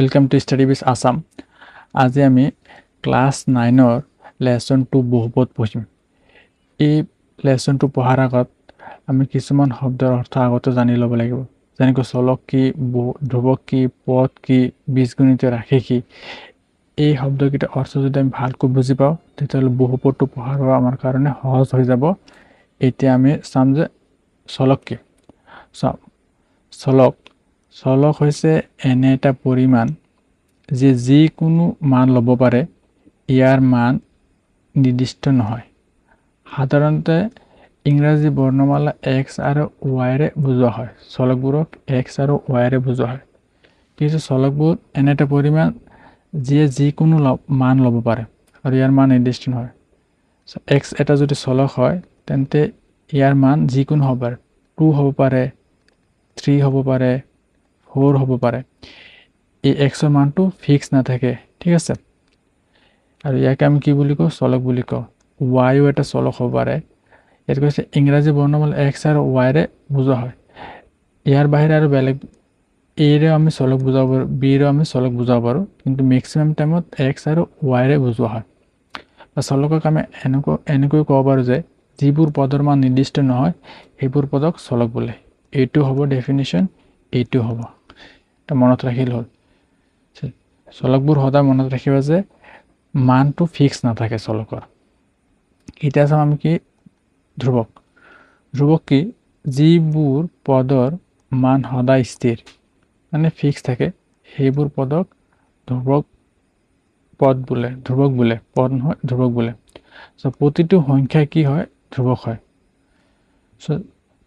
Welcome to study with Assam. আজি আমি class 9-ৰ lesson 2 বহুপদ পঢ়িম। এই লেসনটো পঢ়াৰ আগত আমি কিছুমান শব্দৰ অৰ্থ আগতে জানি ল'ব লাগিব, যেনেকৈ চলক কি, ধ্ৰুৱক কি, পদ কি, বীজগণিত ৰাশি কি। এই শব্দকেইটাৰ অৰ্থ যদি আমি ভালকৈ বুজি পাওঁ তেতিয়াহ'লে বহুপদটো পঢ়াৰ আমাৰ কাৰণে সহজ হৈ যাব। এতিয়া আমি চাম যে চলক কি। চলক হৈছে এনে এটা পৰিমাণ যে যিকোনো মান ল'ব পাৰে, ইয়াৰ মান নিৰ্দিষ্ট নহয়। সাধাৰণতে ইংৰাজী বৰ্ণমালা এক্স আৰু ৱাইৰে বুজোৱা হয়। চলকবোৰক এক্স আৰু ৱাইৰে বুজোৱা হয়। কিন্তু চলকবোৰ এনে এটা পৰিমাণ যিয়ে যিকোনো মান ল'ব পাৰে আৰু ইয়াৰ মান নিৰ্দিষ্ট নহয়। এক্স এটা যদি চলক হয় তেন্তে ইয়াৰ মান যিকোনো হ'ব পাৰে, 2 হ'ব পাৰে, 3 হ'ব পাৰে, 4 হ'ব পাৰে। এই এক্সৰ মানটো ফিক্স নাথাকে, ঠিক আছে। আৰু ইয়াকে আমি কি বুলি কওঁ? চলক বুলি কওঁ। ৱাইও এটা চলক হ'ব পাৰে। ইয়াত কৈছে ইংৰাজী বৰ্ণমালা এক্স আৰু ৱাইৰে বুজোৱা হয়। ইয়াৰ বাহিৰে আৰু বেলেগ এৰেও আমি চলক বুজাব পাৰোঁ, বিৰেও আমি চলক বুজাব পাৰোঁ, কিন্তু মেক্সিমাম টাইমত এক্স আৰু ৱাইৰে বুজোৱা হয়। বা চলকক আমি এনেকৈ ক'ব পাৰোঁ যে যিবোৰ পদৰ মান নিৰ্দিষ্ট নহয় সেইবোৰ পদক চলক বোলে। এইটো হ'ব ডেফিনিশ্যন, এইটো হ'ব। এটা মনত ৰাখিলে হ'ল। চলকবোৰ সদায় মনত ৰাখিবা যে মানটো ফিক্স নাথাকে চলকৰ। এতিয়া চাম আমি কি ধ্ৰুৱক কি? যিবোৰ পদৰ মান সদায় স্থিৰ মানে ফিক্স থাকে সেইবোৰ পদক ধ্ৰুৱক বোলে। পদ নহয়, ধ্ৰুৱক বোলে। প্ৰতিটো সংখ্যা কি হয়? ধ্ৰুৱক হয়।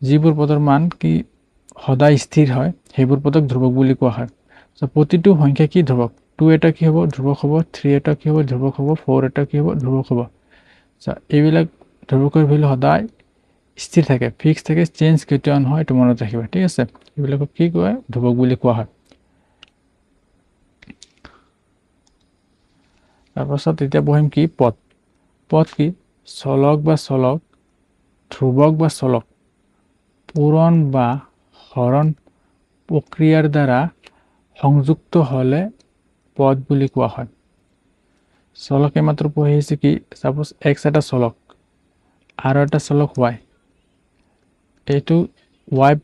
যিবোৰ পদৰ মান কি সদায় স্থিৰ হয় সেইবোৰ পদক ধ্ৰুৱক বুলি কোৱা হয়। প্ৰতিটো সংখ্যা কি ধ্ৰুৱক? 2 এটা কি হ'ব? ধ্ৰুৱক হ'ব। 3 এটা কি হ'ব? ধ্ৰুৱক হ'ব। 4 এটা কি হ'ব? ধ্ৰুৱক হ'ব। এইবিলাক ধ্ৰুৱকৰ ভেলু সদায় স্থিৰ থাকে, ফিক্স থাকে, চেঞ্জ কেতিয়াও নহয়। এইটো মনত ৰাখিবা, ঠিক আছে। এইবিলাকক কি কয়? ধ্ৰুৱক বুলি কোৱা হয়। তাৰপাছত এতিয়া পঢ়িম কি? পদ কি? চলক বা চলক, ধ্ৰুৱক বা চলক, পূৰণ বা হৰণ প্ৰক্ৰিয়াৰ দ্বাৰা সংযুক্ত হ'লে পদ বুলি কোৱা হয়। চলকে মাত্ৰ পঢ়ি আহিছে কি? চাপ'জ এক্স এটা চলক আৰু এটা চলক ৱাই। এইটো ৱাই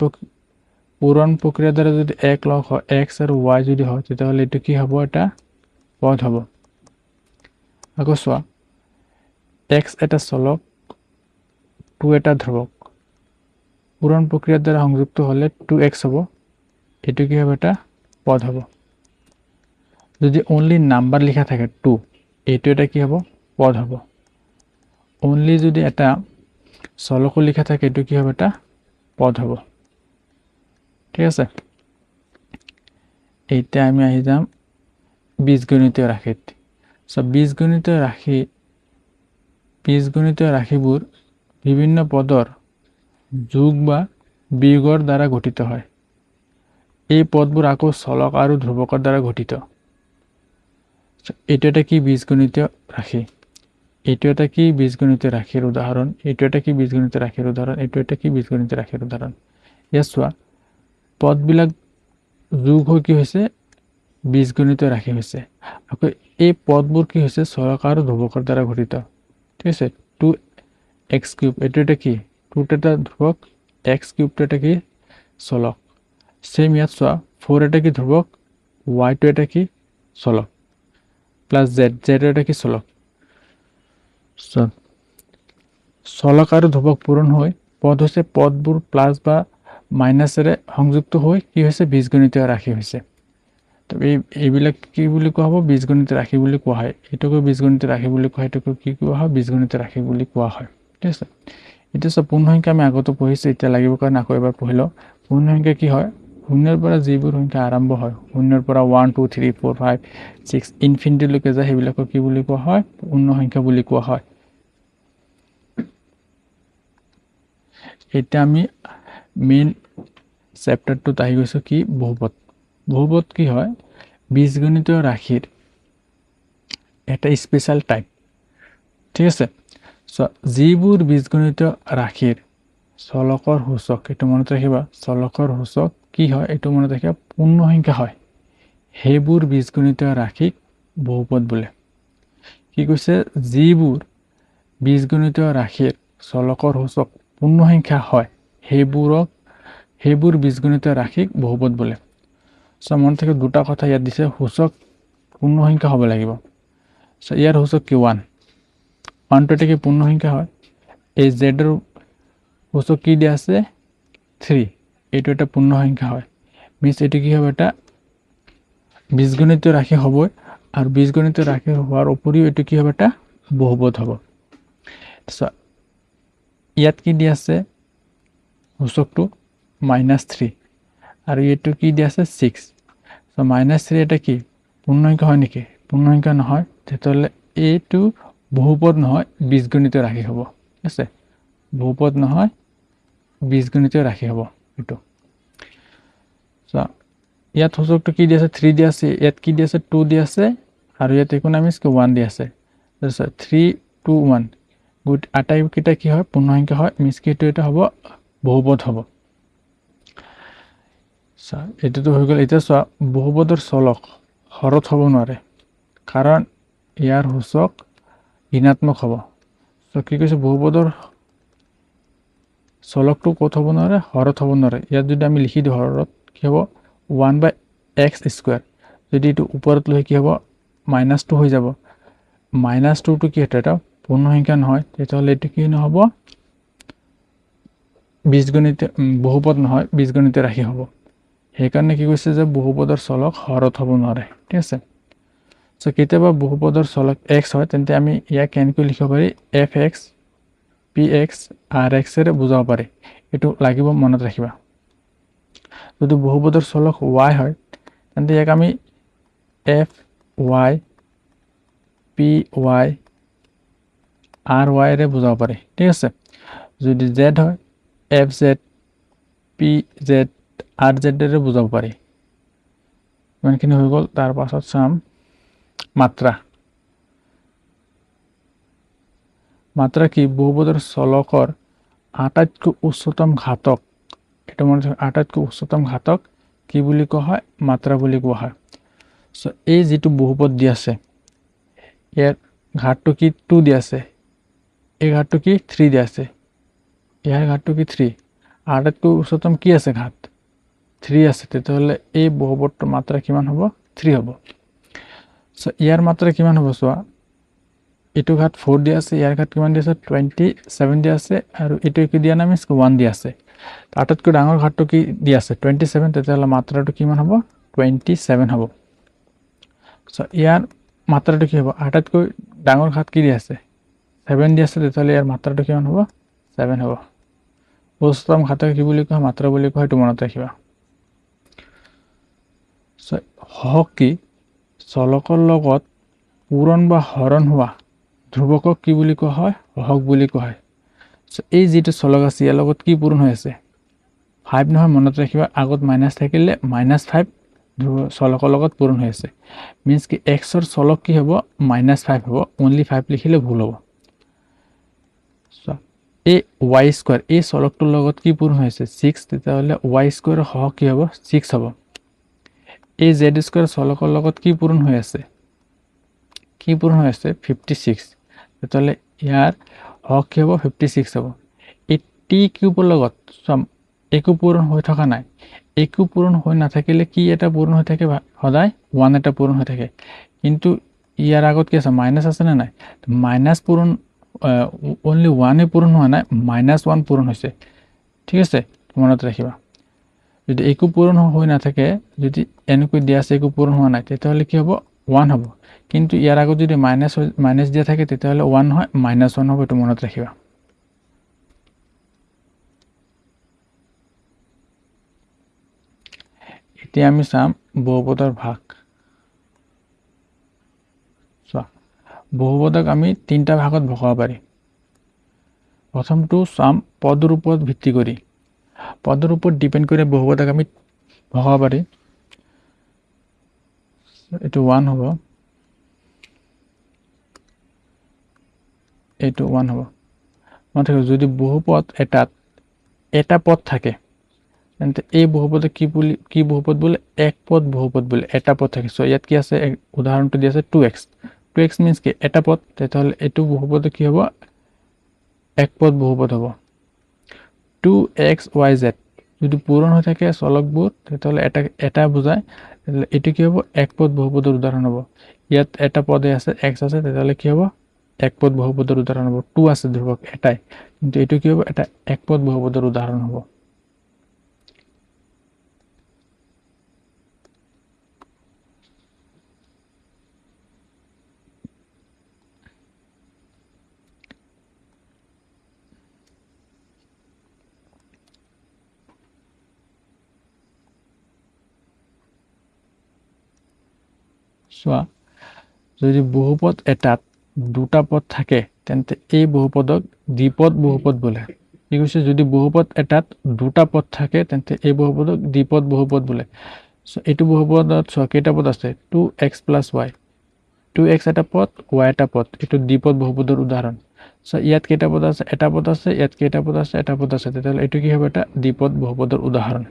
পূৰণ প্ৰক্ৰিয়াৰ দ্বাৰা যদি এক লগ হয়, এক্স আৰু ৱাই যদি হয়, তেতিয়াহ'লে এইটো কি হ'ব? এটা পদ হ'ব। আকৌ চোৱা, এক্স এটা চলক, 2 এটা ধ্ৰুৱক, পূৰণ প্ৰক্ৰিয়াৰ দ্বাৰা সংযুক্ত হ'লে 2x হ'ব। এইটো কি হ'ব? এটা পদ হ'ব। যদি অনলি নাম্বাৰ লিখা থাকে 2, এইটো এটা কি হ'ব? পদ হ'ব। অনলি যদি এটা চলকো লিখা থাকে এইটো কি হ'ব? এটা পদ হ'ব, ঠিক আছে। এতিয়া আমি আহি যাম বীজগণিতীয় ৰাশিত। বীজগণিতীয় ৰাশিবোৰ বিভিন্ন পদৰ যোগ বা বিয়োগৰ দ্বাৰা গঠিত হয়। এই পদবোৰ আকৌ চলক আৰু ধ্ৰুৱকৰ দ্বাৰা গঠিত। এইটো এটা কি? বীজগণিতীয় ৰাশি। এইটো এটা কি? বীজগণিতীয় ৰাশিৰ উদাহৰণ। এইটো এটা কি? বীজগণিতীয় ৰাশিৰ উদাহৰণ। এইটো এটা কি? বীজগণিতীয় ৰাশিৰ উদাহৰণ। ইয়াত চোৱা, পদবিলাক যোগ হৈ কি হৈছে? বীজগণিতীয় ৰাশি হৈছে। আকৌ এই পদবোৰ কি হৈছে? চলক আৰু ধ্ৰুৱকৰ দ্বাৰা গঠিত, ঠিক আছে। 2x³ এইটো এটা কি? 2 এটা ধ্ৰুৱক, x³ এটা কি? চলক। সেম ইয়াত চোৱা, 4 এটা কি? ধ্ৰুৱক, y2 এটা কি? চলক, প্লাছ z এটা কি? চলক। চলক আৰু ধ্ৰুৱক পূৰণ হৈ পদ হৈছে। পদবোৰ প্লাছ বা মাইনাছেৰে সংযুক্ত হৈ কি হৈছে? বীজগণিতীয় ৰাশি হৈছে। এইবিলাক কি বুলি কোৱা হ'ব? বীজগণিতীয় ৰাশি বুলি কোৱা হয়। এইটোকো বীজগণিতীয় ৰাশি বুলি কোৱা হয়, এইটোকো কি কোৱা হয়? বীজগণিতীয় ৰাশি বুলি কোৱা হয়, ঠিক আছে। এতিয়া চব পূৰ্ণ সংখ্যা আমি আগতো পঢ়িছোঁ, এতিয়া লাগিব কাৰণে আকৌ এবাৰ পঢ়ি লওঁ। পূৰ্ণ সংখ্যা কি হয়? শূন্যৰ পৰা যিবোৰ সংখ্যা আৰম্ভ হয়, শূন্যৰ পৰা 1 2 3 4 5 6 ইনফিনিটিলৈকে যায়, সেইবিলাকক কি বুলি কোৱা হয়? পূৰ্ণ সংখ্যা বুলি কোৱা হয়। এতিয়া আমি মেইন চেপ্টাৰটোত আহি গৈছোঁ কি? বহুপদ কি হয়? বীজগণিতীয় ৰাশিৰ এটা স্পেচিয়েল টাইপ, ঠিক আছে। যিবোৰ বীজগণিতীয় ৰাশিৰ চলকৰ সূচক, এইটো মনত ৰাখিবা, চলকৰ সূচক কি হয়? এইটো মনত ৰাখিবা, পূৰ্ণ সংখ্যা হয়। সেইবোৰ বীজগণিত ৰাশিক বহুপদ বোলে। কি কৈছে, যিবোৰ বীজগণিত ৰাশিৰ চলকৰ সূচক পূৰ্ণ সংখ্যা হয় সেইবোৰ বীজগণিত ৰাশিক বহুপদ বোলে। মন থেকে দুটা কথা ইয়াত দিছে, সূচক পূৰ্ণ সংখ্যা হ'ব লাগিব। ইয়াৰ সূচক কি 1, 1টো এটা কি পূৰ্ণ সংখ্যা হয়। এই জেডৰ সূচক কি দিয়া আছে 3, এইটো এটা পূৰ্ণ সংখ্যা হয়। মিনছ এইটো কি হ'ব, এটা বীজগণিত ৰাশি হ'বই, আৰু বীজগণিত ৰাশি হোৱাৰ উপৰিও এইটো কি হ'ব, এটা বহুপদ হ'ব। ইয়াত কি দিয়া আছে সূচকটো -3, আৰু এইটো কি দিয়া আছে 6। -3 এটা কি পূৰ্ণ সংখ্যা হয় নেকি? পূৰ্ণ সংখ্যা নহয়, তেতিয়াহ'লে এইটো বহুপদ নহয়, বীজগণিত ৰাশি হ'ব। ঠিক আছে, বহুপদ নহয়, বীজগণিত ৰাশি হ'ব এইটো। ইয়াত সূচকটো কি দিয়া আছে 3 দিয়া আছে, ইয়াত কি দিয়া আছে 2 দিয়া আছে, আৰু ইয়াত ইকনমিক্স 1 দিয়া আছে। 3, 2, 1 আটাইকেইটা কি হয়, পূৰ্ণ সংখ্যা হয়। মিনছ কি এইটো এটা হ'ব বহুপদ হ'ব। এইটোতো হৈ গ'ল। এতিয়া চোৱা, বহুপদৰ চলক হৰত হ'ব নোৱাৰে, কাৰণ ইয়াৰ সূচক ঋণাত্মক হ'ব। কি কৈছে, বহুপদৰ চলকটো ক'ত হ'ব নোৱাৰে, হৰত হ'ব নোৱাৰে। ইয়াত যদি আমি লিখি দিওঁ হৰত, কি হ'ব 1/x²। যদি এইটো ওপৰত লৈ কি হ'ব, -2 হৈ যাব। -2টো কি সেইটো এটা পূৰ্ণ সংখ্যা নহয়, তেতিয়াহ'লে এইটো কি নহ'ব, বীজগণিত বহুপদ নহয়, বীজগণিত ৰাশি হ'ব। সেইকাৰণে কি কৈছে যে বহুপদৰ চলক হৰত হ'ব নোৱাৰে। ঠিক আছে, কেতিয়াবা বহুপদৰ চলক x হয়, তেন্তে আমি ইয়াক কেনেকৈ লিখিব পাৰি, fx px rx এৰে বুজাব পাৰি। এইটো লাগিব মনত ৰাখিবা। যদি বহুপদৰ চলক y হয়, তেন্তে ইয়াক আমি fy py ry এৰে বুজাব পাৰি। ঠিক আছে, যদি z হয়, fz pz rz এৰে বুজাব পাৰি। ইমানখিনি হৈ গ'ল। তাৰ পাছত চাম মাত্ৰা। মাত্ৰা কি, বহুপদৰ চলকৰ আটাইতকৈ উচ্চতম ঘাতক, এটা মনে আটাইতকৈ উচ্চতম ঘাতক কি বুলি কোৱা হয়, মাত্ৰা বুলি কোৱা হয়। এই যিটো বহুপদ দি আছে, ইয়াৰ ঘাতটো কি 2 দি আছে, এই ঘাতটো কি 3 দি আছে, ইয়াৰ ঘাতটো কি 3, আটাইতকৈ উচ্চতম কি আছে ঘাত 3 আছে, তেতিয়াহ'লে এই বহুপদটোৰ মাত্ৰা কিমান হ'ব, 3 হ'ব। ইয়াৰ মাত্ৰা কিমান হ'ব, চোৱা, এইটো ঘাত 4 দিয়া আছে, ইয়াৰ ঘাত কিমান দিয়া আছে 27 দিয়া আছে, আৰু এইটো কি দিয়া নাই, 1 দিয়া আছে। আটাইতকৈ ডাঙৰ ঘাতটো কি দিয়া আছে 27, তেতিয়াহ'লে মাত্ৰাটো কিমান হ'ব, 27 হ'ব। ইয়াৰ মাত্ৰাটো কি হ'ব, আটাইতকৈ ডাঙৰ ঘাত কি দিয়া আছে 7 দিয়া আছে, তেতিয়াহ'লে ইয়াৰ মাত্ৰাটো কিমান হ'ব, 7 হ'ব। উচ্চতম ঘাতক কি বুলি কোৱা, মাত্ৰা বুলি কোৱা, সেইটো মনত ৰাখিবা। হওক কি, চলকৰ লগত পূৰণ বা হৰণ হোৱা ধ্ৰুৱকক কি বুলি কোৱা হয়, হওক বুলি কোৱা হয়। এই যিটো চলক আছে, ইয়াৰ লগত কি পূৰণ হৈ আছে, 5 নহয়, মনত ৰাখিবা। আগত মাইনাছ থাকিলে -5 চলকৰ লগত পূৰণ হৈ আছে। মিনছ কি এক্সৰ চলক কি হ'ব, -5 হ'ব। অনলি 5 লিখিলে ভুল হ'ব। এই y², এই চলকটোৰ লগত কি পূৰণ হৈ আছে 6, তেতিয়াহ'লে y² হওক কি হ'ব, 6 হ'ব। এই z² চলকৰ লগত কি পূৰণ হৈ আছে, 56, তেতিয়াহ'লে ইয়াৰ হওক কি হ'ব, 56 হ'ব। এই টি কিউবৰ লগত একো পূৰণ হৈ থকা নাই, একো পূৰণ হৈ নাথাকিলে কি এটা পূৰণ হৈ থাকে, সদায় 1 এটা পূৰণ হৈ থাকে। কিন্তু ইয়াৰ আগত কি আছে, মাইনাছ আছে নে নাই, মাইনাছ পূৰণ, অনলি 1 পূৰণ হোৱা নাই, -1 পূৰণ হৈছে। ঠিক আছে, মনত ৰাখিবা। যদি একো পূৰণ হৈ নাথাকে, যদি এনেকৈ দিয়া আছে একো পূৰণ হোৱা নাই, তেতিয়াহ'লে কি হ'ব, 1 হ'ব। কিন্তু ইয়াৰ আগত যদি মাইনাছ দিয়া থাকে, তেতিয়াহ'লে 1 নহয়, -1 হ'ব। এইটো মনত ৰাখিবা। এতিয়া আমি চাম বহুপদৰ ভাগ। চোৱা, বহুপদক আমি 3টা ভাগত ভগাব পাৰি। প্ৰথমটো চাম পদৰ ওপৰত ভিত্তি কৰি। পদৰ ওপৰত ডিপেণ্ড কৰি বহুপদক আমি ভগাব পাৰি। এইটো 1 হ'ব, এইটো 1 হ'ব। যদি বহুপদ এটাত এটা পদ থাকে, তেন্তে এই বহুপদক কি বহুপদ বোলে এক পদ বহুপদ বোলে এটা পদ থাকে সো ইয়াত কি আছে উদাহৰণটো দি আছে 2x 2x মিন্স কি এটা পদ তেতিয়াহ'লে এইটো বহুপদ কি হ'ব এক পদ বহুপদ হ'ব 2xyz যদি পূৰণ হৈ থাকে চলকবোৰ তেতিয়াহ'লে এটা বুজায় তেতিয়াহ'লে এইটো কি হ'ব এক পদ বহুপদৰ উদাহৰণ হ'ব ইয়াত এটা পদে আছে x আছে তেতিয়াহ'লে কি হ'ব এক পদ বহুপদৰ উদাহৰণ হ'ব 2 আছে ধ্ৰুবক এটাই কিন্তু এইটো কি হ'ব এটা এক পদ বহুপদৰ উদাহৰণ হ'ব চোৱা যদি বহুপদ এটাত দুটা পদ থাকে তেন্তে এই বহুপদক দ্বিপদ বহুপদ বোলে কি কৈছে যদি বহুপদ এটাত দুটা পদ থাকে তেন্তে এই বহুপদক দ্বিপদ বহুপদ বোলে সো এইটো বহুপদত চোৱা কেইটা পদ আছে 2x + y 2x এটা পদ y এটা পদ এইটো দ্বিপদ বহুপদৰ উদাহৰণ সো ইয়াত কেইটা পদ আছে এটা পদ আছে ইয়াত কেইটা পদ আছে এটা পদ আছে তেতিয়াহ'লে এইটো কি হ'ব এটা দ্বিপদ বহুপদৰ উদাহৰণ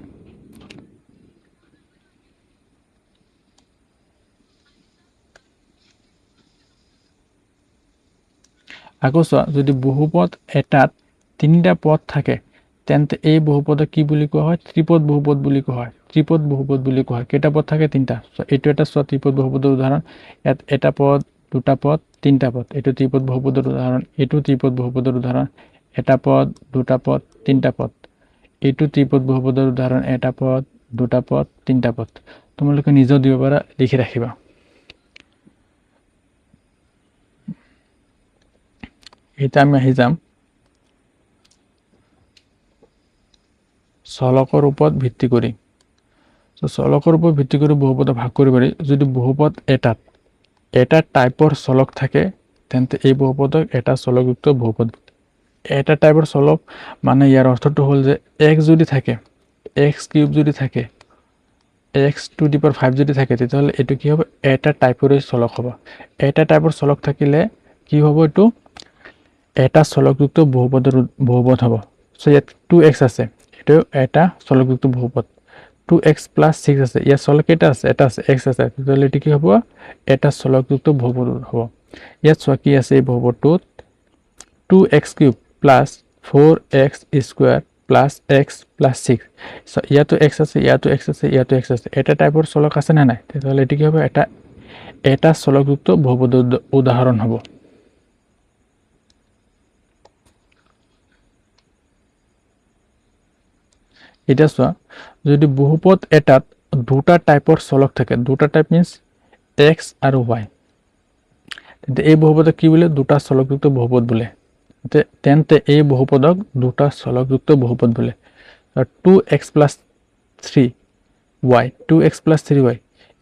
আকৌ চোৱা যদি বহুপদ এটাত তিনিটা পদ থাকে তেন্তে এই বহুপদক কি বুলি কোৱা হয় ত্ৰিপদ বহুপদ বুলি কোৱা হয় ত্ৰিপদ বহুপদ বুলি কোৱা হয় কেইটা পদ থাকে তিনিটা সো এইটো এটা চোৱা ত্ৰিপদ বহুপদৰ উদাহৰণ ইয়াত এটা পদ দুটা পদ তিনিটা পদ এইটো ত্ৰিপদ বহুপদৰ উদাহৰণ এইটো ত্ৰিপদ বহুপদৰ উদাহৰণ এটা পদ দুটা পদ তিনিটা পদ এইটো ত্ৰিপদ বহুপদৰ উদাহৰণ এটা পদ দুটা পদ তিনিটা পদ তোমালোকে নিজেও দিব পাৰা লিখি ৰাখিবা এতিয়া আমি আহি যাম চলকৰ ওপৰত ভিত্তি কৰি চলকৰ ওপৰত ভিত্তি কৰি বহুপদক ভাগ কৰিব পাৰি যদি বহুপদ এটা টাইপৰ চলক থাকে তেন্তে এই বহুপদক এটা চলকযুক্ত বহুপদ এটা টাইপৰ চলক মানে ইয়াৰ অৰ্থটো হ'ল যে x যদি থাকে x³ যদি থাকে x⁵ যদি থাকে তেতিয়াহ'লে এইটো কি হ'ব এটা টাইপৰ চলক হ'ব এটা টাইপৰ চলক থাকিলে কি হ'ব এইটো এটা চলকযুক্ত বহুপদ হ'ব সো ইয়াত 2x আছে এইটো এটা চলকযুক্ত বহুপদ 2x + 6 আছে ইয়াত চলক কেইটা আছে এটা আছে x আছে তেতিয়াহ'লে এইটো কি হ'ব এটা চলকযুক্ত বহুপদ হ'ব ইয়াত চোৱা কি আছে এই বহুপদটোত 2x³ + 4x² + x + 6 সো ইয়াতো x আছে ইয়াতো x আছে ইয়াতো x আছে এটা টাইপৰ চলক আছে না নাই তেতিয়াহ'লে এইটো কি হ'ব এটা চলকযুক্ত বহুপদৰ উদাহৰণ হ'ব এতিয়া চোৱা যদি বহুপদ এটাত দুটা টাইপৰ চলক থাকে দুটা টাইপ মিন্স x আৰু y তেন্তে এই বহুপদক কি বোলে দুটা চলকযুক্ত বহুপদ বোলে তেন্তে এই বহুপদক দুটা চলকযুক্ত বহুপদ বোলে 2x + 3y 2x + 3y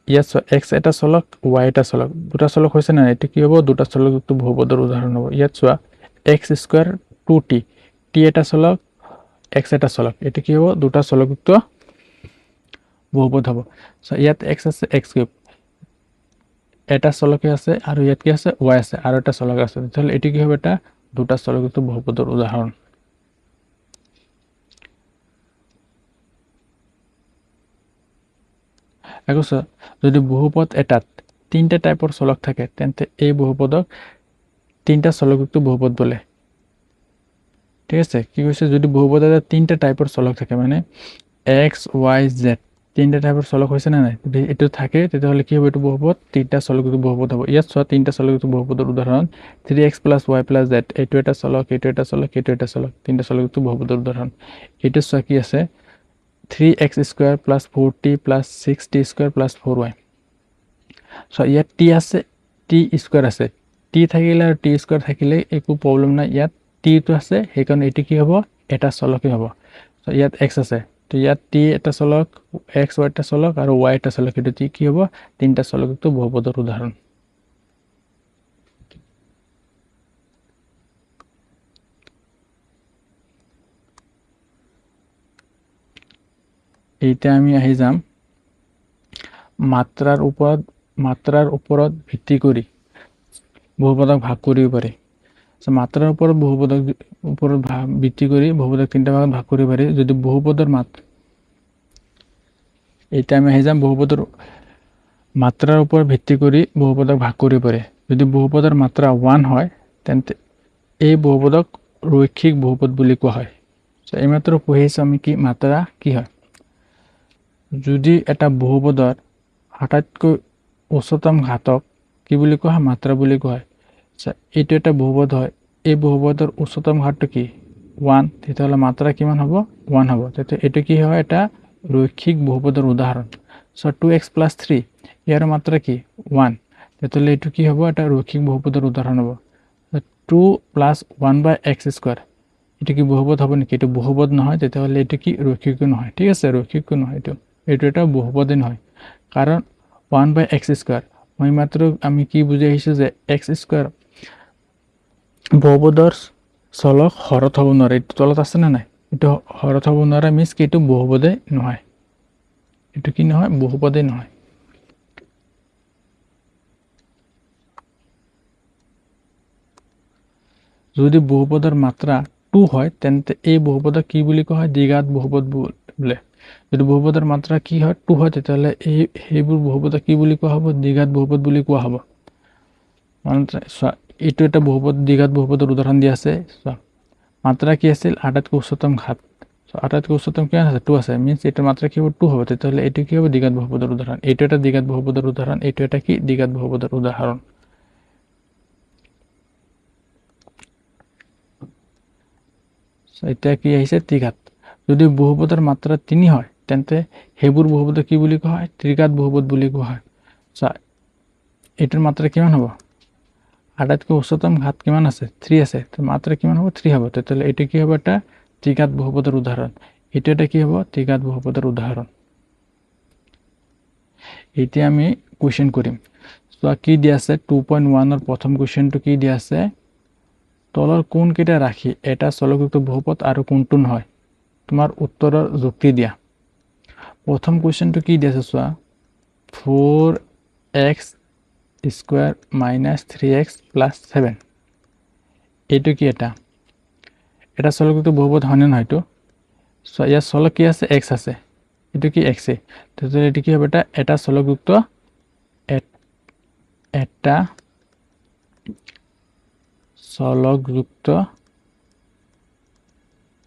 ইয়াত চোৱা x এটা চলক y এটা চলক দুটা চলক হৈছে না এইটো কি হ'ব দুটা চলকযুক্ত বহুপদৰ উদাহৰণ হ'ব ইয়াত চোৱা x² 2t t এটা চলক x এটা চলক এটা কি হ'ব দুটা চলকযুক্ত বহুপদ হ'ব সো ইয়াত x আছে x³ এটা চলকে আছে আৰু ইয়াত কি আছে y আছে আৰু এটা চলক আছে তেতিয়াহ'লে এটো কি হ'ব এটা দুটা চলকযুক্ত বহুপদৰ উদাহৰণ আকৌ যদি বহুপদ এটাত তিনটা টাইপৰ চলক থাকে তেন্তে এই বহুপদক তিনটা চলকযুক্ত বহুপদ বোলে ঠিক আছে কি কৈছে যদি বহুপদ এটা তিনটা টাইপৰ চলক থাকে মানে x y z তিনটা টাইপৰ চলক হৈছে না নাই যদি এটো থাকে তেতিয়াহ'লে কি হ'ব এটো বহুপদ তিনটা চলকযুক্ত বহুপদ হ'ব ইয়াত চোৱা তিনটা চলকযুক্ত বহুপদৰ উদাহৰণ 3x + y + z এইটো এটা চলক এইটো এটা চলক এইটো এটা চলক তিনটা চলকযুক্ত বহুপদৰ উদাহৰণ এইটো চোৱা কি আছে 3x² + 4t + 6t² + 4y so ইয়াত t আছে t² আছে t থাকিলে আৰু t² থাকিলে একো প্ৰবলেম নাই ইয়াত t টো আছে সেইকাৰণে এটো কি হ'ব এটা চলকে হ'ব সো ইয়াত x আছে তো ইয়াত t এটা চলক x y এটা চলক আৰু y এটা চলক এটো কি হ'ব তিনটা চলকযুক্ত বহুপদৰ উদাহৰণ এইটা আমি আহি যাম মাত্ৰাৰ ওপৰত ভিত্তি কৰি বহুপদক ভাগ কৰিব পাৰি সো মাত্ৰাৰ ওপৰত বহুপদক ভিত্তি কৰি বহুপদক তিনটা ভাগত ভাগ কৰিব পাৰি যদি বহুপদৰ এইটা আমি আহি যাম বহুপদৰ মাত্ৰাৰ ওপৰত ভিত্তি কৰি বহুপদক ভাগ কৰিব পাৰে। যদি বহুপদৰ মাত্ৰা 1 হয় তেন্তে এই বহুপদক ৰৈখিক বহুপদ বুলি কোৱা হয়। এইমাত্ৰ পঢ়িছোঁ আমি কি মাত্ৰা কি হয়। যদি এটা বহুপদৰ আটাইতকৈ উচ্চতম ঘাতক কি বুলি কোৱা হয়, মাত্ৰা বুলি কোৱা হয়। এইটো এটা বহুপদ হয়, এই বহুপদৰ উচ্চতম ঘাতটো কি 1, তেতিয়াহ'লে মাত্ৰা কিমান হ'ব 1 হ'ব। তেতিয়া এইটো কি হয়, এটা ৰৈখিক বহুপদৰ উদাহৰণ। 2x + 3 ইয়াৰ মাত্ৰা কি 1, তেতিয়াহ'লে এইটো কি হ'ব, এটা ৰৈখিক বহুপদৰ উদাহৰণ হ'ব। 2 + 1/x², এইটো কি বহুপদ হ'ব নেকি? এইটো বহুপদ নহয়, তেতিয়াহ'লে এইটো কি ৰৈখিকো নহয়। ঠিক আছে, ৰৈখিকো নহয়, এইটো এটা বহুপদেই নহয়, কাৰণ 1/x²। মই মাত্ৰ আমি কি বুজি আহিছোঁ যে x² বহুপদৰ চলক হৰত হ'ব নোৱাৰে। এইটো তলত আছে নে নাই? এইটো হৰত হ'ব নোৱাৰে মিন্স কি এইটো বহুপদেই নহয়। এইটো কি নহয়, বহুপদেই নহয়। যদি বহুপদৰ মাত্ৰা 2 হয় তেন্তে এই বহুপদক কি বুলি কোৱা হয়, দ্বিঘাত বহুপদ বোলে। যদি বহুপদৰ মাত্ৰা কি হয় 2 হয়, তেতিয়াহ'লে সেইবোৰ বহুপদক কি বুলি কোৱা হ'ব, দ্বিঘাত বহুপদ বুলি কোৱা হ'ব। চোৱা, এইটো এটা বহুপদ, দ্বিঘাত বহুপদৰ উদাহৰণ দিয়া আছে। চোৱা, মাত্ৰা কি আছিল, আটাইতকৈ উচ্চতম ঘাত। আটাইতকৈ উচ্চতম কিমান আছে, 2 আছে, মিন্স এইটোৰ মাত্ৰা কি হ'ব 2 হ'ব। তেতিয়াহ'লে এইটো কি হ'ব, দ্বিঘাত বহুপদৰ উদাহৰণ। এইটো এটা দ্বিঘাত বহুপদৰ উদাহৰণ, এইটো এটা কি দ্বিঘাত বহুপদৰ উদাহৰণ। এতিয়া কি আহিছে, ত্ৰিঘাত। যদি বহুপদৰ মাত্ৰা 3 হয় তেন্তে সেইবোৰ বহুপদক কি বুলি কোৱা হয়, ত্ৰিঘাত বহুপদ বুলি কোৱা হয়। চোৱা, এইটোৰ মাত্ৰা কিমান হ'ব, আটাইতকৈ উচ্চতম ঘাত কিমান আছে, 3 আছে, মাত্ৰা কিমান হ'ব, 3 হ'ব। তেতিয়াহ'লে এইটো কি হ'ব, এটা ত্ৰিঘাত বহুপদৰ উদাহৰণ। এইটো এটা কি হ'ব, ত্ৰিঘাত বহুপদৰ উদাহৰণ। এতিয়া আমি কুৱেশ্যন কৰিম। চোৱা, কি দিয়া আছে, 2.1ৰ প্ৰথম কুৱেশ্যনটো কি দিয়া আছে, তলৰ কোনকেইটা ৰাশি এটা চলকযুক্ত বহুপদ আৰু কোনটো নহয়, তোমাৰ উত্তৰৰ যুক্তি দিয়া। প্ৰথম কুৱেশ্যনটো কি দিয়া আছে, চোৱা, 4x² - 3x + 7, এইটো কি এটা চলকযুক্ত বহুপদ হয়নে নহয়? এইটো চোৱা, ইয়াৰ চলক কি আছে, x আছে, এইটো কি x, তেতিয়াহ'লে এইটো কি হ'ব, এটা চলকযুক্ত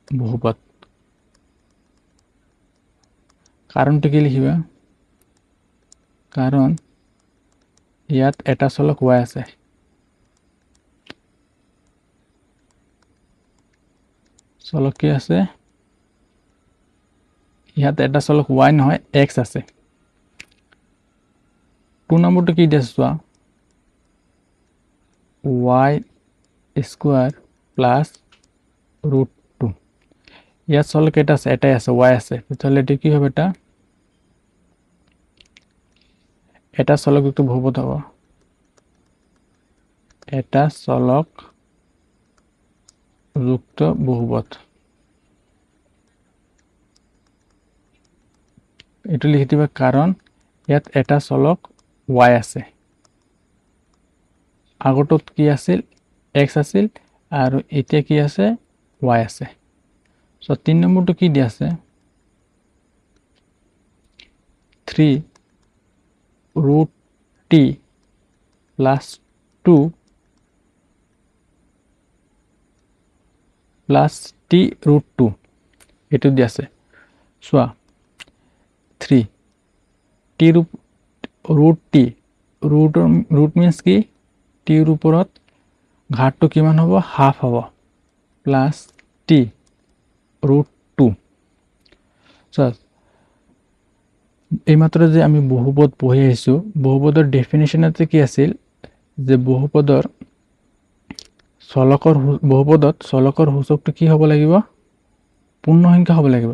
বহুপদ। কাৰণটো কি লিখিবা, কাৰণ ইয়াত এটা চলক y আছে। চলক কি আছে, ইয়াত এটা চলক y নহয়, x আছে। 2 নম্বৰটো কি দিছে, চোৱা, y² + √2, ইয়াত চলক কেইটা আছে, এটাই আছে, y আছে। তেতিয়াহ'লে এইটো কি হবে, এটা চলকযুক্ত বহুপদ হ'ব, এটা চলকযুক্ত বহুপদ। এইটো লিখি দিবা, কাৰণ ইয়াত এটা চলক y আছে। আগৰটোত কি আছিল, x আছিল, আৰু এতিয়া কি আছে, y আছে। চ' 3 নম্বৰটো কি দিয়া আছে, 3√t + 2 + t√2, এইটো দিয়া আছে। চোৱা, 3 √t, ৰুট মিন্স কি, টিৰ ওপৰত ঘাতটো কিমান হ'ব, হাফ হ'ব, প্লাছ t√2। চোৱা, এইমাত্ৰ যে আমি বহুপদ পঢ়ি আহিছোঁ, বহুপদৰ ডেফিনেশ্যনতে কি আছিল, যে বহুপদত চলকৰ সূচকটো কি হ'ব লাগিব, পূৰ্ণ সংখ্যা হ'ব লাগিব।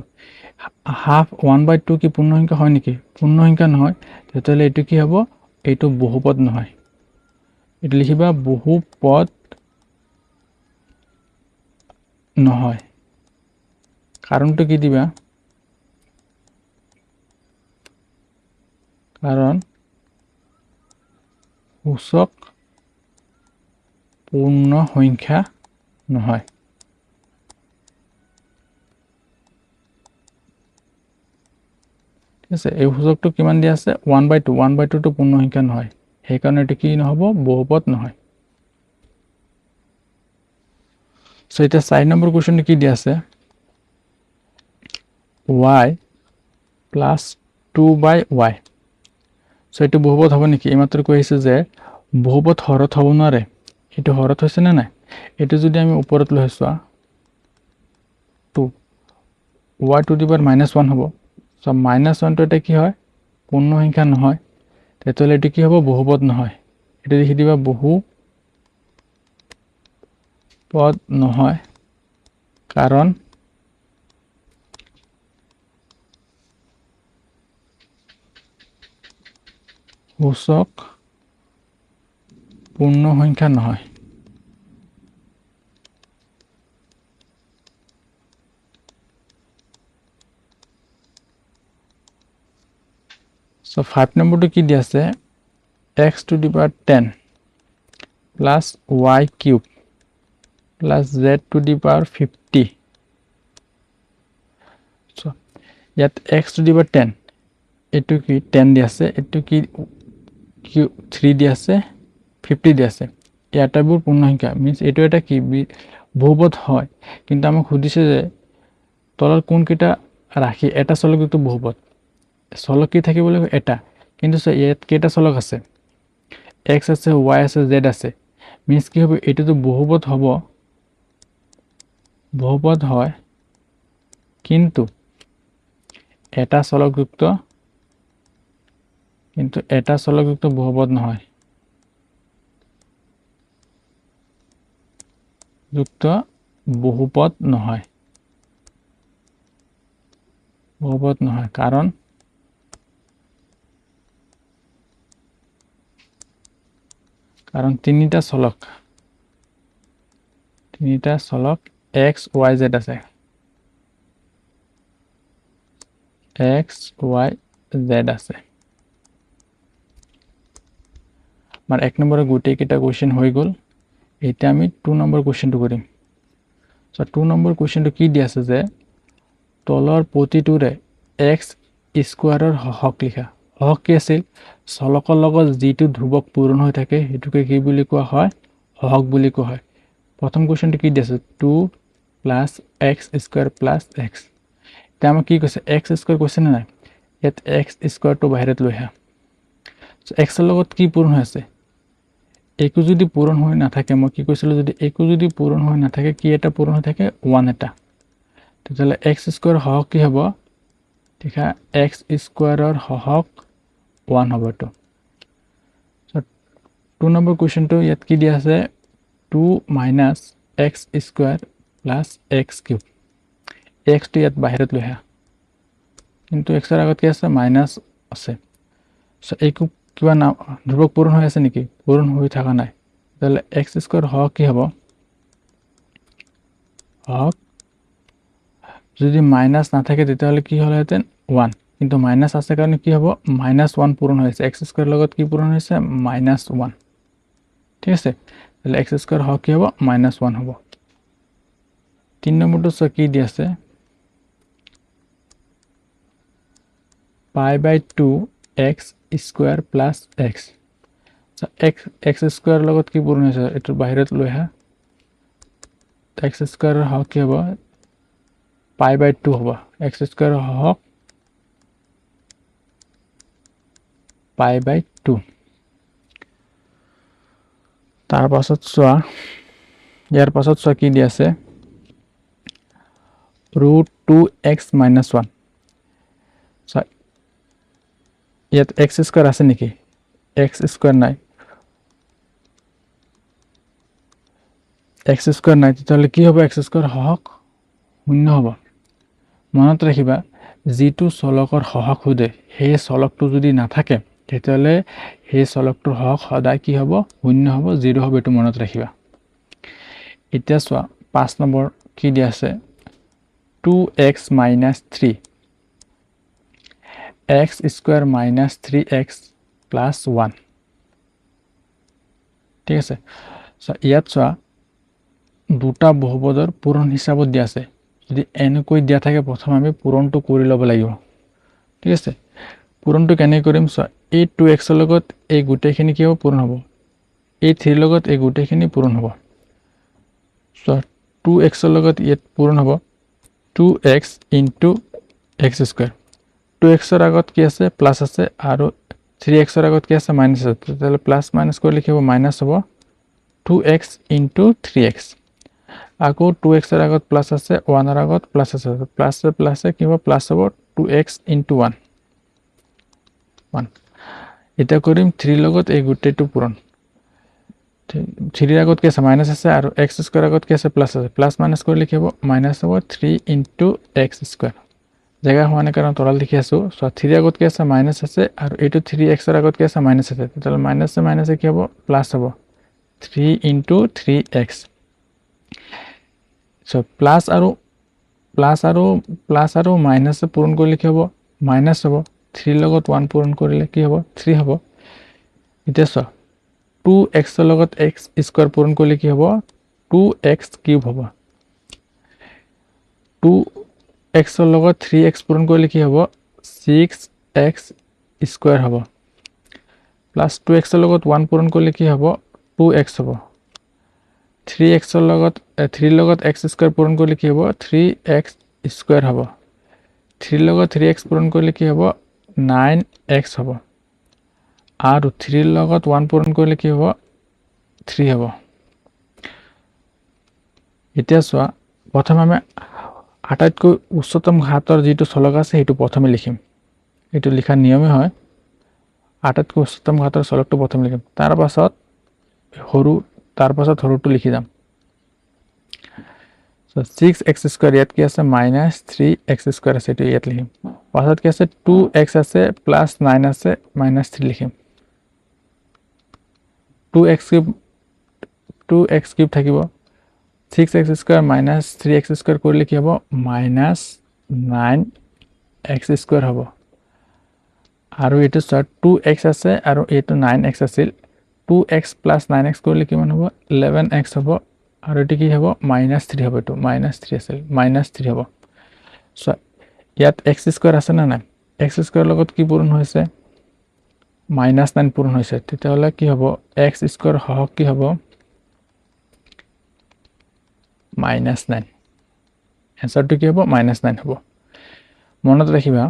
হাফ 1/2 কি পূৰ্ণ সংখ্যা হয় নেকি, পূৰ্ণ সংখ্যা নহয়। তেতিয়াহ'লে এইটো কি হ'ব, এইটো বহুপদ নহয়। এইটো লিখিবা, বহুপদ নহয়। কাৰণটো কি দিবা, কাৰণ সূচক পূৰ্ণ সংখ্যা নহয়। ঠিক আছে, এই সূচকটো কিমান দিয়া আছে 1/2 1/2 টো পূৰ্ণ সংখ্যা নহয়, সেইকাৰণে এইটো কি নহ'ব বহুপদ নহয়। সো এতিয়া 4 নম্বৰ কোৱেশ্চনটো কি দিয়া আছে y প্লাস 2/y। সো এইটো বহুপদ হ'ব নেকি? এইমাত্ৰ কৈ আহিছে যে বহুপদ হৰত হ'ব নোৱাৰে, এইটো হৰত হৈছে নে নাই? এইটো যদি আমি ওপৰত লৈ চোৱা 2 y টু দি পাৱাৰ -1 হ'ব। সো -1 টো এটা কি হয় পূৰ্ণ সংখ্যা নহয়, তেতিয়াহ'লে এইটো কি হ'ব বহুপদ নহয়। এটা লিখি দিবা বহুপদ নহয়, কাৰণ সূচক পূৰ্ণ সংখ্যা নহয়। সো 5 নম্বৰটো কি দিয়া আছে x to the power 10 plus y cube plus z to the power 50। So ইয়াত x টু দি পাৱাৰ 10, এইটো কি 10 দিয়া আছে, এইটো কি 3 দিয়া আছে, 50 দিয়া আছে। এই আটাইবোৰ পূৰ্ণ সংখ্যা মিন্স এইটো এটা কি বহুপদ হয়, কিন্তু আমাক সুধিছে যে তলৰ কোনকেইটা ৰাশি এটা চলকযুক্ত বহুপদ। চলক কি থাকিব লাগিব এটা, কিন্তু ইয়াত কেইটা চলক আছে x আছে y আছে z আছে, মিন্স কি হ'ব এইটোতো বহুপদ হ'ব, বহুপদ হয় কিন্তু এটা চলকযুক্ত বহুপদ নহয়, যুক্ত বহুপদ নহয়, কাৰণ তিনিটা চলক x y z আছে, x y z আছে। আমাৰ 1 নম্বৰৰ গোটেইকেইটা কুৱেশ্যন হৈ গ'ল। এতিয়া আমি 2 নম্বৰ কুৱেশ্যনটো কৰিম। সো 2 নম্বৰ কুৱেশ্যনটো কি দি আছে যে তলৰ প্ৰতিটোৰে x স্কোৱাৰৰ হহক লিখা। হহক কি আছিল চলকৰ লগত যিটো ধ্ৰুৱক পূৰণ হৈ থাকে সেইটোকে কি বুলি কোৱা হয় হহক বুলি কোৱা হয়। প্ৰথম কুৱেশ্যনটো কি দি আছে 2 plus x square plus x। এতিয়া আমাক কি কৈছে x স্কোৱাৰ কৈছে নে নাই? ইয়াত x স্কোৱাৰটো বাহিৰত লৈ আহা। x ৰ লগত কি পূৰণ হৈ আছে একো যদি পূৰণ হৈ নাথাকে, মই কি কৈছিলো যদি একো যদি পূৰণ হৈ নাথাকে কি এটা পূৰণ হৈ থাকে 1 এটা, তেতিয়াহ'লে x স্কোৱাৰ হহক কি হ'ব ঠিক x স্কোৱাৰৰ হহক 1 হ'ব। এইটো 2 নম্বৰ কুৱেশ্যনটো ইয়াত কি দিয়া আছে 2 minus x square plus x cube. x টো ইয়াত বাহিৰত লৈ আহা, কিন্তু x ৰ আগত কি আছে মাইনাছ আছে। সো একো কিবা না ধ্ৰুৱক পূৰণ হৈ আছে নেকি? পূৰণ হৈ থকা নাই, তেতিয়াহ'লে x স্কোৱাৰ হওক কি হ'ব হওক যদি মাইনাছ নাথাকে তেতিয়াহ'লে কি হ'লহেঁতেন 1, কিন্তু মাইনাছ আছে কাৰণে কি হ'ব -1 পূৰণ হৈ আছে। x স্কোৱাৰ লগত কি পূৰণ হৈছে -1, ঠিক আছে। তাহলে x স্কোয়াৰ হওক কি হ'ব -1 হ'ব। 3 নম্বৰটো চোৱা কি দি আছে π/2 x square plus x। x square লগত কি পূৰণ হৈছে এটো বাহিৰত লৈ আহা, x স্কোয়ার হওক কি হ'ব π/2 হ'ব। x স্কোয়ার হওক π/2। তাৰ পাছত চোৱা ইয়াৰ পাছত চোৱা কি দি আছে √2x - 1। ইয়াত x স্কোয়ার আছে নেকি? x স্কোয়ার নাই, x স্কোয়ার নাই, তেতিয়াহ'লে কি হ'ব x স্কোয়ার হওক 0 হ'ব। মনত ৰাখিবা যিটো চলকৰ হহক সোধে সেই চলকটো যদি নাথাকে তেতিয়াহ'লে সেই চলকটোৰ হহক সদায় কি হ'ব 0 হ'ব, 0 হ'ব। এইটো মনত ৰাখিবা। এতিয়া চোৱা 5 নম্বৰ কি দি আছে 2x - 3 x square - 3x plus 1, ঠিক আছে। ইয়াত চোৱা দুটা বহুপদৰ পূৰণ হিচাপত দিয়া আছে। যদি এনেকৈ দিয়া থাকে প্ৰথম আমি পূৰণটো কৰি ল'ব লাগিব, ঠিক আছে। পূৰণটো কেনে কৰিম চোৱা, এই 2x ৰ লগত এই গোটেইখিনি কি হ'ব পূৰণ হ'ব, এই 3 ৰ লগত এই গোটেইখিনি পূৰণ হ'ব। চোৱা 2x ৰ লগত ইয়াত পূৰণ হ'ব 2x into x square. 2x ৰ আগত কি আছে প্লাছ আছে আৰু 3x ৰ আগত কি আছে মাইনাছ আছে, তেতিয়াহ'লে প্লাছ মাইনাছ কৰিলে কি হ'ব মাইনাছ হ'ব 2x ইনটু 3x। আকৌ 2x ৰ আগত প্লাছ আছে 1 ৰ আগত প্লাছ আছে, প্লাছে কি হ'ব প্লাছ হ'ব 2x ইনটু 1। এতিয়া কৰিম 3 লগত এই গোটেইটো পূৰণ। 3 ৰ আগত কি আছে মাইনাছ আছে আৰু x স্কুৱেৰ আগত কি আছে প্লাছ আছে, প্লাছ মাইনাছ কৰিলে কি হ'ব মাইনাছ হ'ব 3 ইনটু এক্স স্কুৱেৰ। জেগা হোৱা নাই কাৰণ তলত লিখি আছোঁ। চ' 3 আগত কি আছে মাইনাছ আছে আৰু এইটো 3x ৰ আগত কি আছে মাইনাছ আছে, তেতিয়াহ'লে মাইনাছে কি হ'ব প্লাছ হ'ব 3 ইনটু 3x। চ' প্লাছ আৰু মাইনাছে পূৰণ কৰিলে কি হ'ব মাইনাছ হ'ব, 3 লগত 1 পূৰণ কৰিলে কি হ'ব 3 হ'ব। এতিয়া চোৱা 2x ৰ লগত x স্কুৱেৰ পূৰণ কৰিলে কি হ'ব 2x কিউব হ'ব। 2x ৰ লগত 3x পূৰণ কৰিলে কি হ'ব 6x স্কুৱেৰ হ'ব, প্লাছ 2x ৰ লগত 1 পূৰণ কৰিলে কি হ'ব 2x হ'ব। 3 ৰ লগত x স্কুৱেৰ পূৰণ কৰিলে কি হ'ব 3x স্কুৱেৰ হ'ব। 3 লগত 3x পূৰণ কৰিলে কি হ'ব 9x হ'ব আৰু 3 ৰ লগত 1 পূৰণ কৰিলে কি হ'ব 3 হ'ব। এতিয়া চোৱা প্ৰথমে আমি আটাইতকৈ উচ্চতম ঘাতৰ যিটো চলক আছে সেইটো প্ৰথমে লিখিম, এইটো লিখাৰ নিয়মেই হয়। আটাইতকৈ উচ্চতম ঘাতৰ চলকটো প্ৰথমে লিখিম, তাৰ পাছত সৰুটো লিখি যাম। চ' 6x স্কুৱেৰ ইয়াত কি আছে মাইনাছ 3x স্কুৱেৰ আছে, এইটো ইয়াত লিখিম। পাছত কি আছে 2x আছে প্লাছ 9 আছে মাইনাছ 3 লিখিম। 2x কিউব থাকিব, 6x square minus 3x square কৰিলে কি হ'ব মাইনাছ 9x স্কুৱেৰ হ'ব। আৰু এইটো চোৱা 2x আছে আৰু এইটো 9x আছিল, 2x প্লাছ 9x কৰিলে কিমান হ'ব 11x হ'ব আৰু এইটো কি হ'ব মাইনাছ 3 হ'ব, এইটো মাইনাছ 3 আছিল মাইনাছ 3 হ'ব। চোৱা ইয়াত x স্কুৱেৰ আছে নে নাই, x স্কুৱেৰ লগত কি পূৰণ হৈছে মাইনাছ 9 পূৰণ হৈছে, তেতিয়াহ'লে কি হ'ব x স্কুৱেৰ সহগ কি হ'ব মাইনাছ 9। এনচাৰটো কি হ'ব মাইনাছ 9 হ'ব। মনত ৰাখিবা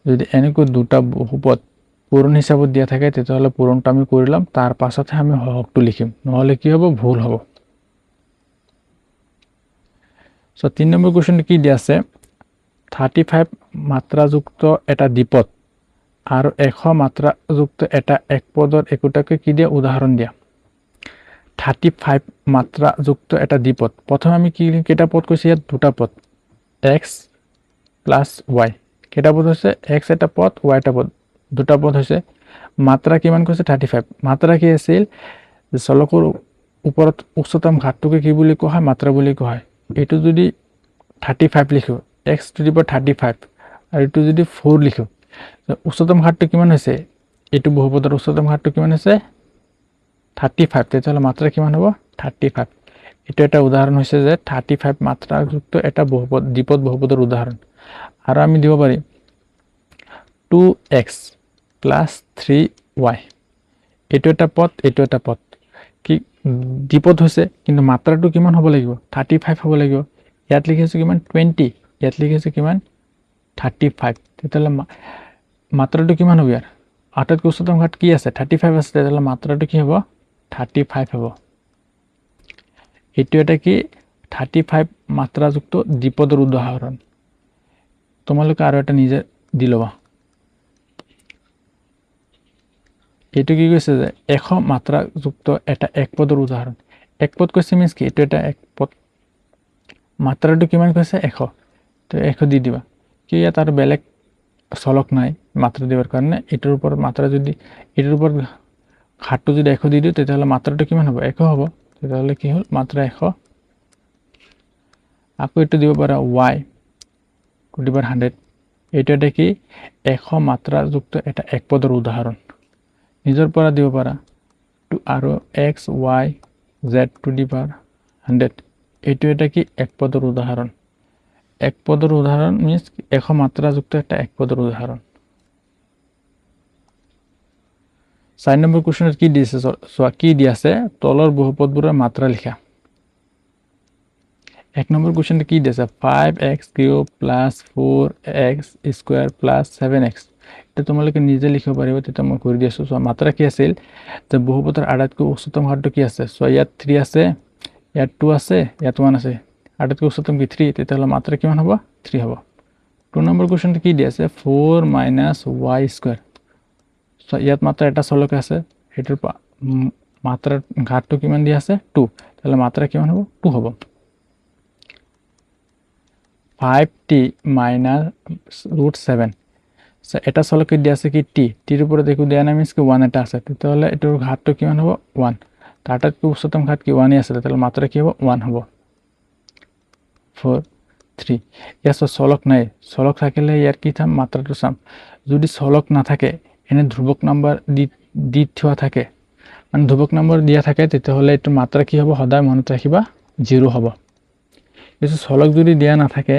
যদি এনেকৈ দুটা বহুপদ পূৰণ হিচাপত দিয়া থাকে তেতিয়াহ'লে পূৰণটো আমি কৰি ল'ম, তাৰ পাছতহে আমি সহগটো লিখিম, নহ'লে কি হ'ব ভুল হ'ব। চ' 3 নম্বৰ কুৱেশ্যনটো কি দিয়া আছে 35 মাত্ৰাযুক্ত এটা দ্বিপদ আৰু 100 মাত্ৰাযুক্ত এটা একপদৰ একোটাকৈ কি দিয়া উদাহৰণ দিয়া। 35 মাত্ৰাযুক্ত এটা দ্বিপদ, প্ৰথমে আমি কেইটা পদ কৈছে ইয়াত দুটা পদ x প্লাছ y, কেইটা পদ হৈছে x এটা পদ y এটা পদ, দুটা পদ হৈছে। মাত্ৰা কিমান কৈছে 35, মাত্ৰা কি আছিল চলকৰ ওপৰত উচ্চতম ঘাতটোকে কি বুলি কোৱা হয় মাত্ৰা বুলি কোৱা হয়। এইটো যদি 35 লিখো x টু দি পাৱাৰ 35 আৰু এইটো যদি 4 লিখো, উচ্চতম ঘাতটো কিমান হৈছে এইটো বহুপদৰ উচ্চতম ঘাতটো কিমান হৈছে 35, তেতিয়াহ'লে মাত্ৰা কিমান হ'ব 35। এইটো এটা উদাহৰণ হৈছে যে 35 মাত্ৰাযুক্ত এটা দ্বিপদ বহুপদৰ উদাহৰণ। আৰু আমি দিব পাৰি 2x প্লাছ 3y, এইটো এটা পদ এইটো এটা পদ, কি দ্বিপদ হৈছে কিন্তু মাত্ৰাটো কিমান হ'ব লাগিব 35 হ'ব লাগিব। ইয়াত লিখিছোঁ কিমান 20, ইয়াত লিখিছোঁ কিমান 35, তেতিয়াহ'লে মাত্ৰাটো কিমান হ'ব ইয়াৰ আটাইতকৈ উচ্চতম ঘাত কি আছে 35 আছে, তেতিয়াহ'লে মাত্ৰাটো কি হ'ব 35 হ'ব। এইটো এটা কি 35 মাত্ৰাযুক্ত দ্বিপদৰ উদাহৰণ। তোমালোকে আৰু এটা নিজে দি ল'বা। এইটো কি কৈছে যে 100 মাত্ৰাযুক্ত এটা একপদৰ উদাহৰণ। একপদ কৈছে মিন্স কি এইটো এটা একপদ, মাত্ৰাটো কিমান কৈছে 100, তো 100 দি দিবা, কি ইয়াত আৰু বেলেগ চলক নাই মাত্ৰা দিবৰ কাৰণে। এইটোৰ ওপৰত মাত্ৰা যদি এইটোৰ ওপৰত ঘাতটো যদি 100 দি দিওঁ তেতিয়াহ'লে মাত্ৰাটো কিমান হ'ব 100 হ'ব, তেতিয়াহ'লে কি হ'ল মাত্ৰা 100। আকৌ এইটো দিব পাৰা y টু দি পাৱাৰ 100, এইটো এটা কি 100 মাত্ৰাযুক্ত এটা একপদৰ উদাহৰণ। নিজৰ পৰা দিব পাৰা আৰু x y z to the power 100, এইটো এটা কি একপদৰ উদাহৰণ। একপদৰ উদাহৰণ মিন্স 100 মাত্ৰাযুক্ত এটা একপদৰ উদাহৰণ। 4 নম্বৰ কুৱেশ্যনত কি দিছে চোৱা কি দি আছে তলৰ বহুপদবোৰৰ মাত্ৰা লিখা 1 নম্বৰ কুৱেশ্যনটো কি দিছে 5x cube plus 4x square plus 7x এটা তোমালোকে নিজে লিখিব পাৰিবা তেতিয়া মই কৰি দিছো চোৱা মাত্ৰা কি আছিল যে বহুপদৰ আটাইতকৈ উচ্চতম ঘাতটো কি আছে চোৱা ইয়াত 3 আছে ইয়াত 2 আছে ইয়াত 1 আছে আটাইতকৈ উচ্চতম কি 3 তেতিয়াহ'লে মাত্ৰা কিমান হ'ব 3 হ'ব 2 নম্বৰ কুৱেশ্যনটো কি দি আছে 4 - y স্কয়াৰ সো ইয়াত মাত্ৰা এটা চলক আছে হেতুৰ মাত্ৰা ঘাতটো কিমান দি আছে 2 তাহলে মাত্ৰা কিমান হ'ব 2 হ'ব 5t - √7 সো এটা চলক দি আছে কি t টিৰ উপরে দেখো দেয়া না মিন্স কি 1 এটা আছে তাহলে এটার ঘাতটো কিমান হ'ব 1 তাটাতকৈ উচ্চতম ঘাত কি 1 আছে তাহলে মাত্রা কি হ'ব 1 হ'ব 4 3 ইয়াত চলক নাই চলক থাকিলে ইয়াৰ কি থাম মাত্ৰাটো চাম যদি চলক না থাকে এনে ধ্ৰুবক নাম্বাৰ দি থোৱা থাকে মানে ধ্ৰুবক নাম্বাৰ দিয়া থাকে তেতিয়াহলে এটো মাত্ৰা কি হ'ব সদায় মনত ৰাখিবা 0 হ'ব এটো চলক যদি দিয়া না থাকে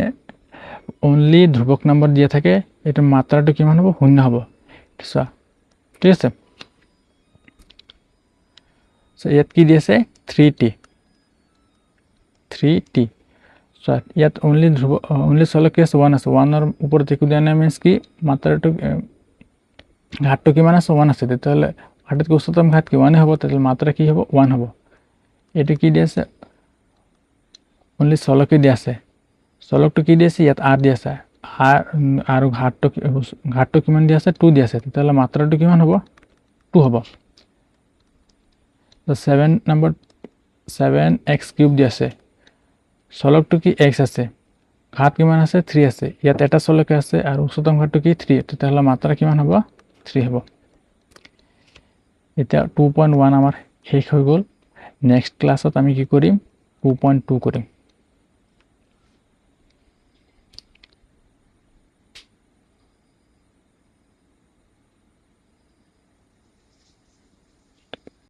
অনলি ধ্রুবক নাম্বার দিয়া থাকে এটো মাত্ৰাটো কিমান হ'ব 0 হ'ব চোৱা ঠিক আছে সো ইয়াত কি দি আছে 3t সো ইয়াত অনলি চলক কি আছে 1 আছে 1 এর উপর থেকে দেয়া না মিন্স কি মাত্রাটো ঘাতটো কিমান আছে 1 আছে তাহলে আটাইতকৈ উচ্চতম ঘাত কি 1 হ'ব তাহলে মাত্ৰা কি হ'ব 1 হ'ব এটো কি দি আছে অনলি চলক দি আছে চলকটো কি দি আছে ইয়াত r দি আছে আৰু ঘাতটো কিমান দি আছে 2 দি আছে তাহলে মাত্ৰাটো কিমান হ'ব 2 হ'ব তো 7 নম্বৰ 7x কিউব দি আছে চলকটো কি x আছে ঘাত কিমান আছে 3 আছে ইয়াত এটা চলক আছে আৰু উচ্চতম ঘাতটো কি 3 তাহলে মাত্ৰা কিমান হ'ব 3 হ'ব এটা 2.1 আমাৰ শেষ হৈ গ'ল নেক্সট ক্লাছত আমি কি কৰিম 2.2 কৰিম